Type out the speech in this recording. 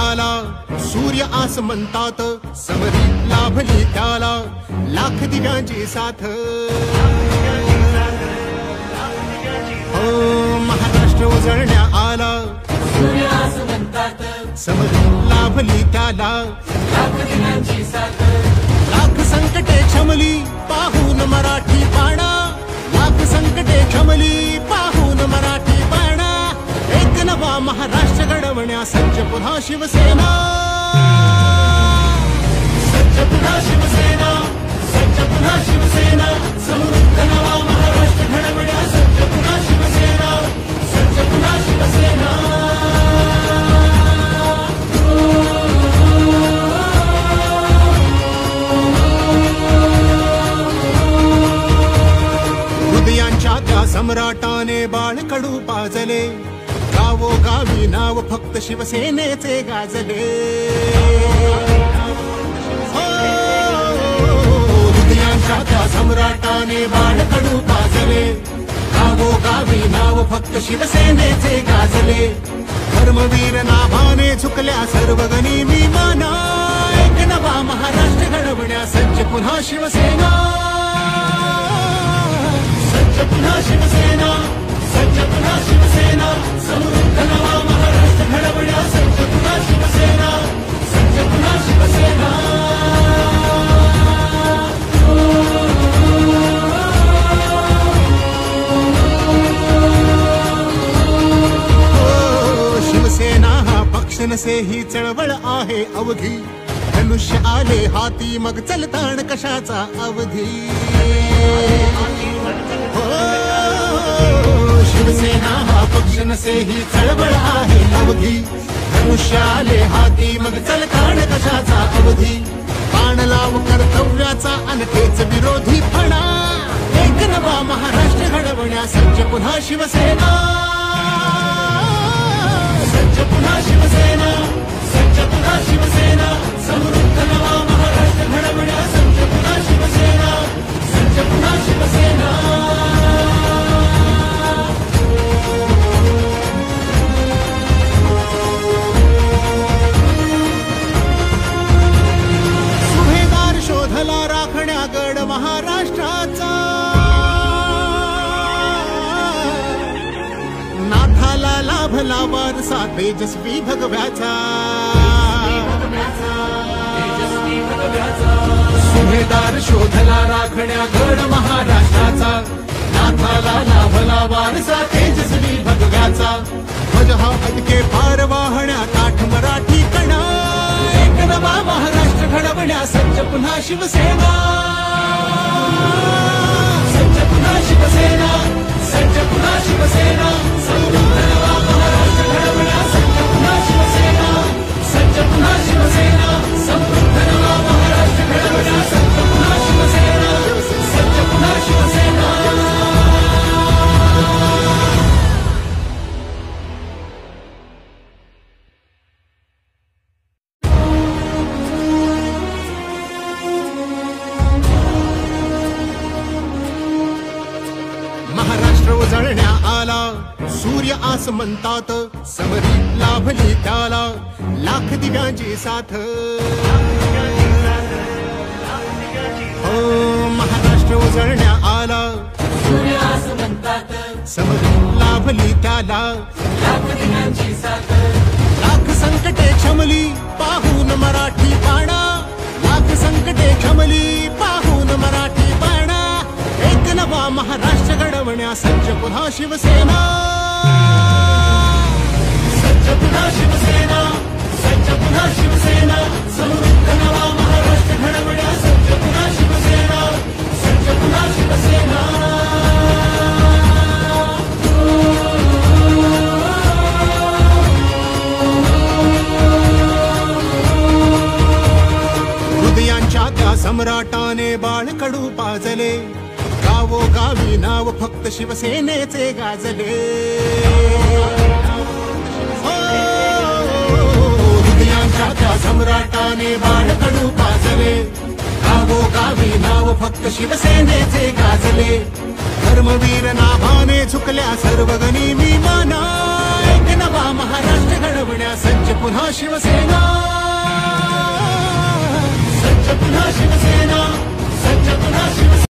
आला, सूर्य आस म्हणतात, समरी लाभली त्याला लाख दिव्यांची साथ. महाराष्ट्र उजळण्या आला, सूर्य आस म्हणतात, समरी लाभली त्याला लाख दिव्यांची साथ. लाख संकटे क्षमली पाहून मराठी बाणा, लाख संकटे क्षमली पाहून मराठी बाणा. एक नवा महाराष्ट्र घडवण्या सज्ज पुन्हा शिवसेना, सज्ज पुन्हा शिवसेना, सज्ज पुन्हा शिवसेना. समृद्ध नवा महाराष्ट्र घडवण्या सज्ज पुन्हा शिवसेना, सज्ज पुन्हा शिवसेना. हृदयांच्या त्या सम्राटाने बाळकडू पाजले, गावोगावी नाव फक्त शिवसेनेचे गाजले. हृदयांच्या त्या सम्राटाने बाळकडू पाजले, गावोगावी नाव फक्त शिवसेनेचे गाजले. धर्मवीर नाभाने झुकल्या सर्व गनिमी माना, एक नवा महाराष्ट्र घडवण्या सज्ज पुन्हा शिवसेना, सज्ज पुन्हा शिवसेना, सज्ज पुन्हा शिवसेना. समृद्ध नवा महाराष्ट्र घडवण्या सज्ज पुन्हा शिवसेना, सज्ज पुन्हा शिवसेना. शिवसेना हा पक्ष नसे ही चळवळ आहे अवघी, धनुष्य आले हाती मग चलताण कशाचा अवधी. शिवसेना हा पक्ष नसे ही चळवळ आहे अवघी, धनुष्य आले हाती मग चलताण कशाचा अवधी. बाण लाव कर्तव्याचा अनखेच विरोधी फणा, एक नवा महाराष्ट्र घडवण्या सज्ज पुन्हा शिवसेना, सज्ज पुन्हा शिवसेना, सज्ज पुन्हा शिवसेना. समृद्ध नवा महाराष्ट्र घडवण्या सज्ज पुन्हा शिवसेना, सज्ज पुन्हा शिवसेना. सुभेदार शोधला राखण्या गड महाराष्ट्राचा, नाथाला लाभला वारसा तेजस्वी भगव्याचा. सुभेदार शोधला राखण्या गड महाराष्ट्राचा, नाथाला लाभला वारसा तेजस्वी भगव्याचा. ध्वज हा अटके पार वाहण्या ताठ मराठी कणा, एक नवा महाराष्ट्र घडवण्या सज्ज पुन्हा शिवसेना, सज्ज पुन्हा शिवसेना, सज्ज पुन्हा शिवसेना. समृद्ध नवा महाराष्ट्र घडवण्या सज्ज पुन्हा शिवसेना, सज्ज पुन्हा शिवसेना. समृद्ध नवा महाराष्ट्र घडवण्या सज्ज पुन्हा शिवसेना, सज्ज पुन्हा शिवसेना. महाराष्ट्र उजळण्या आला, सूर्य आस म्हणतात, समरी लाभली त्याला लाख दिव्यांची साथ. महाराष्ट्र उजळण्या आला, सूर्य आस म्हणतात, समरी लाभली त्याला लाख दिव्यांची साथ. लाख संकटे क्षमली पाहून मराठी बाणा, लाख संकटे क्षमली पाहून मराठी बाणा. एक नवा महाराष्ट्र घडवण्या सज्ज पुन्हा शिवसेना, सज्ज पुन्हा शिवसेना, सज्ज पुन्हा शिवसेना. समृद्ध नवा महाराष्ट्र घडवण्या सज्ज पुन्हा शिवसेना, सज्ज पुन्हा शिवसेना. हृदयांच्या त्या सम्राटाने बाळकडू पाजले, गावोगावी नाव फक्त शिवसेनेचे गाजले. हृदयांच्या त्या सम्राटाने बाळकडू पाजले, गावोगावी नाव फक्त शिवसेनेचे गाजले. धर्मवीर नाभाने झुकल्या सर्व गनिमी माना, एक नवा महाराष्ट्र घडवण्या सज्ज पुन्हा शिवसेना, सज्ज पुन्हा शिवसेना, सज्ज पुन्हा शिवसेना.